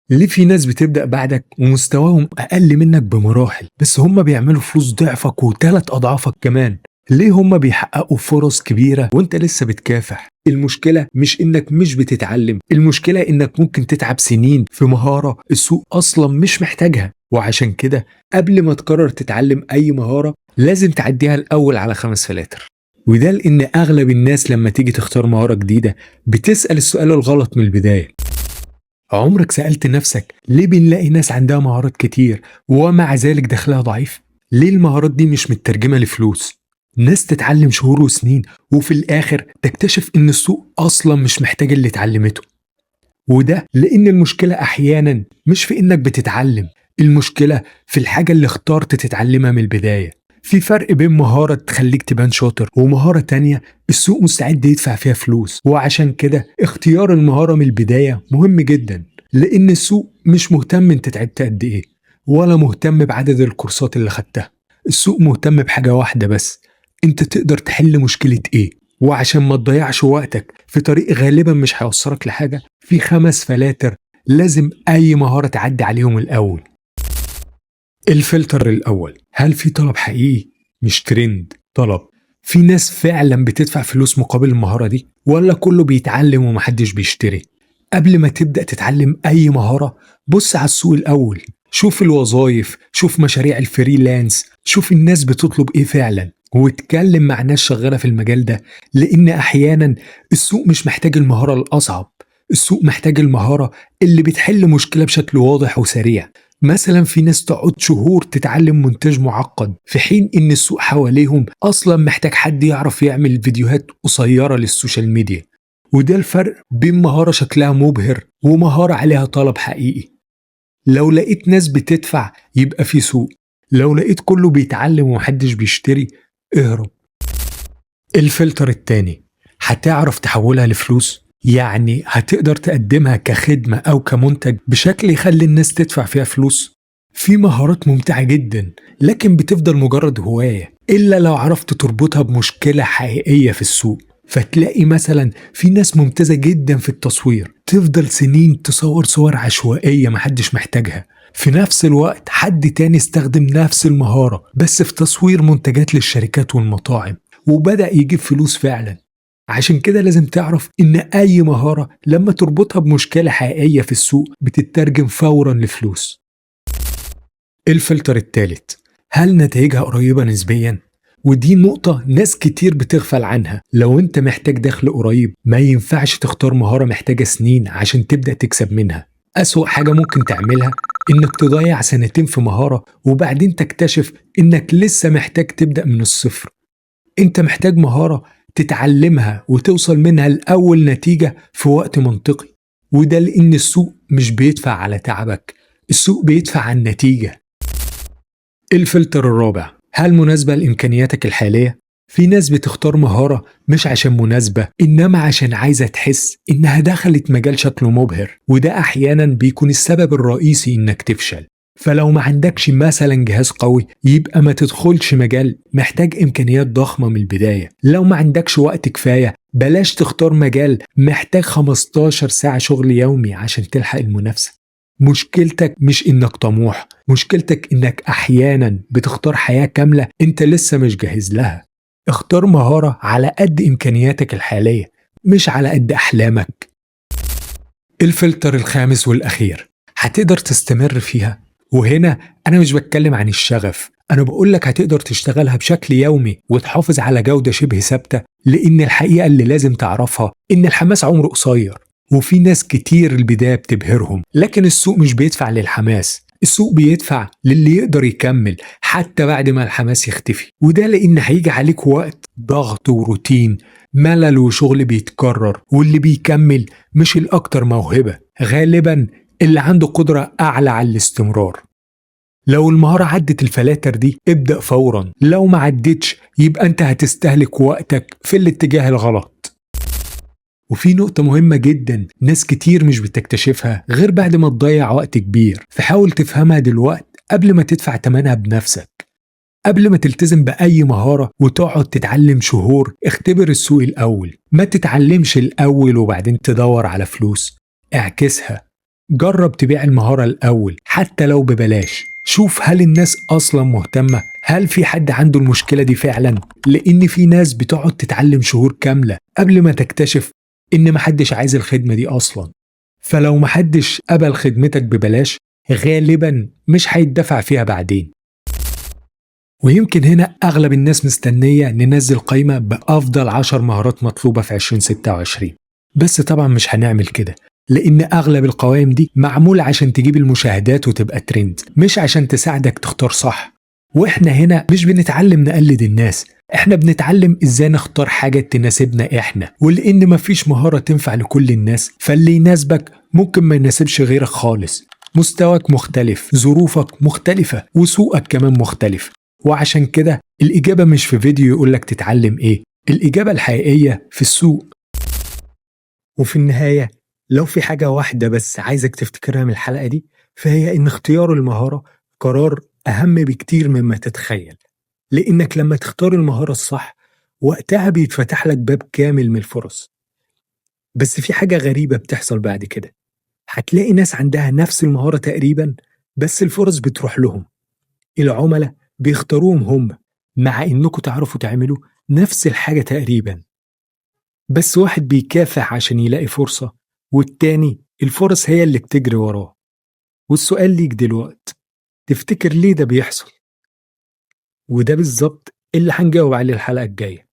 ليه في ناس بتبدأ بعدك ومستواهم أقل منك بمراحل، بس هم بيعملوا فلوس ضعفك وتلات أضعافك كمان؟ ليه هم بيحققوا فرص كبيرة وانت لسه بتكافح؟ المشكلة مش انك مش بتتعلم، المشكلة انك ممكن تتعب سنين في مهارة السوق أصلا مش محتاجها. وعشان كده قبل ما تقرر تتعلم أي مهارة لازم تعديها الأول على 5 فلاتر. وده لأن أغلب الناس لما تيجي تختار مهارة جديدة بتسأل السؤال الغلط من البداية. عمرك سألت نفسك ليه بنلاقي ناس عندها مهارات كتير ومع ذلك دخلها ضعيف؟ ليه المهارات دي مش مترجمة لفلوس؟ ناس تتعلم شهور وسنين وفي الآخر تكتشف إن السوق أصلا مش محتاج اللي اتعلمته. وده لأن المشكلة أحيانا مش في إنك بتتعلم، المشكلة في الحاجة اللي اخترت تتعلمها من البداية. في فرق بين مهارة تخليك تبان شاطر ومهارة تانية السوق مستعد يدفع فيها فلوس. وعشان كده اختيار المهارة من البداية مهم جدا، لأن السوق مش مهتم انت تعبت قد ايه ولا مهتم بعدد الكورسات اللي خدتها. السوق مهتم بحاجة واحدة بس، انت تقدر تحل مشكلة ايه. وعشان ما تضيعش وقتك في طريق غالبا مش هيوصلك لحاجة، في 5 فلاتر لازم أي مهارة تعدي عليهم الأول. الفلتر الأول، هل في طلب حقيقي مش ترند؟ طلب، في ناس فعلا بتدفع فلوس مقابل المهارة دي ولا كله بيتعلم ومحدش بيشتري؟ قبل ما تبدأ تتعلم أي مهارة بص على السوق الأول، شوف الوظائف، شوف مشاريع الفريلانس، شوف الناس بتطلب إيه فعلا واتكلم مع ناس شغالة في المجال ده. لأن أحيانا السوق مش محتاج المهارة الأصعب، السوق محتاج المهارة اللي بتحل مشكلة بشكل واضح وسريع. مثلا في ناس تقعد شهور تتعلم مونتاج معقد في حين ان السوق حواليهم اصلا محتاج حد يعرف يعمل فيديوهات قصيرة للسوشيال ميديا. وده الفرق بين مهارة شكلها مبهر ومهارة عليها طلب حقيقي. لو لقيت ناس بتدفع يبقى في سوق، لو لقيت كله بيتعلم ومحدش بيشتري اهرب. الفلتر التاني، هتعرف تحولها لفلوس؟ يعني هتقدر تقدمها كخدمة أو كمنتج بشكل يخلي الناس تدفع فيها فلوس؟ في مهارات ممتعة جدا لكن بتفضل مجرد هواية إلا لو عرفت تربطها بمشكلة حقيقية في السوق. فتلاقي مثلا في ناس ممتازة جدا في التصوير تفضل سنين تصور صور عشوائية محدش محتاجها، في نفس الوقت حد تاني استخدم نفس المهارة بس في تصوير منتجات للشركات والمطاعم وبدأ يجيب فلوس فعلا. عشان كده لازم تعرف إن أي مهارة لما تربطها بمشكلة حقيقية في السوق بتترجم فورا لفلوس. الفلتر الثالث، هل نتائجها قريبة نسبيا؟ ودي نقطة ناس كتير بتغفل عنها. لو انت محتاج دخل قريب ما ينفعش تختار مهارة محتاجة سنين عشان تبدأ تكسب منها. أسوأ حاجة ممكن تعملها إنك تضيع سنتين في مهارة وبعدين تكتشف إنك لسه محتاج تبدأ من الصفر. انت محتاج مهارة تتعلمها وتوصل منها لأول نتيجة في وقت منطقي. وده لأن السوق مش بيدفع على تعبك، السوق بيدفع عن النتيجة. الفلتر الرابع، هل مناسبة لإمكانياتك الحالية؟ في ناس بتختار مهارة مش عشان مناسبة إنما عشان عايزة تحس إنها دخلت مجال شكله مبهر، وده أحيانا بيكون السبب الرئيسي إنك تفشل. فلو ما عندكش مثلا جهاز قوي يبقى ما تدخلش مجال محتاج إمكانيات ضخمة من البداية. لو ما عندكش وقت كفاية بلاش تختار مجال محتاج 15 ساعة شغل يومي عشان تلحق المنافسة. مشكلتك مش إنك طموح، مشكلتك إنك أحيانا بتختار حياة كاملة أنت لسه مش جاهز لها. اختار مهارة على قد إمكانياتك الحالية مش على قد أحلامك. الفلتر الخامس والأخير، هتقدر تستمر فيها؟ وهنا أنا مش بتكلم عن الشغف، أنا بقولك هتقدر تشتغلها بشكل يومي وتحافظ على جودة شبه ثابتة. لأن الحقيقة اللي لازم تعرفها إن الحماس عمره قصير، وفي ناس كتير البداية بتبهرهم لكن السوق مش بيدفع للحماس، السوق بيدفع للي يقدر يكمل حتى بعد ما الحماس يختفي. وده لأن هيجي عليك وقت ضغط وروتين، ملل وشغل بيتكرر، واللي بيكمل مش الأكتر موهبة، غالبا اللي عنده قدرة أعلى على الاستمرار. لو المهارة عدت الفلاتر دي ابدأ فورا، لو ما عدتش يبقى أنت هتستهلك وقتك في الاتجاه الغلط. وفي نقطة مهمة جدا ناس كتير مش بتكتشفها غير بعد ما تضيع وقت كبير، فحاول تفهمها دلوقت قبل ما تدفع تمنها بنفسك. قبل ما تلتزم بأي مهارة وتقعد تتعلم شهور اختبر السوق الأول، ما تتعلمش الأول وبعدين تدور على فلوس، اعكسها. جرب تبيع المهارة الأول حتى لو ببلاش، شوف هل الناس أصلا مهتمة، هل في حد عنده المشكلة دي فعلا، لأن في ناس بتقعد تتعلم شهور كاملة قبل ما تكتشف إن محدش عايز الخدمة دي أصلا. فلو محدش قبل خدمتك ببلاش غالبا مش هيتدفع فيها بعدين. ويمكن هنا أغلب الناس مستنية ننزل قائمة بأفضل 10 مهارات مطلوبة في 2026، بس طبعا مش هنعمل كده، لأن أغلب القوائم دي معمولة عشان تجيب المشاهدات وتبقى ترند، مش عشان تساعدك تختار صح. وإحنا هنا مش بنتعلم نقلد الناس، إحنا بنتعلم إزاي نختار حاجة تناسبنا إحنا، ولأن مفيش مهارة تنفع لكل الناس، فاللي يناسبك ممكن ما يناسبش غيرك خالص. مستواك مختلف، ظروفك مختلفة، وسوقك كمان مختلف. وعشان كده الإجابة مش في فيديو يقولك تتعلم إيه، الإجابة الحقيقية في السوق. وفي النهاية لو في حاجة واحدة بس عايزك تفتكرها من الحلقة دي، فهي إن اختيار المهارة قرار أهم بكتير مما تتخيل، لأنك لما تختار المهارة الصح وقتها بيتفتح لك باب كامل من الفرص. بس في حاجة غريبة بتحصل بعد كده، هتلاقي ناس عندها نفس المهارة تقريبا بس الفرص بتروح لهم، العملاء بيختاروهم هم، مع إنكم تعرفوا تعملوا نفس الحاجة تقريبا، بس واحد بيكافح عشان يلاقي فرصة والتاني الفرص هي اللي بتجري وراه. والسؤال ليك دلوقت، تفتكر ليه ده بيحصل؟ وده بالظبط اللي هنجاوب عليه الحلقة الجاية.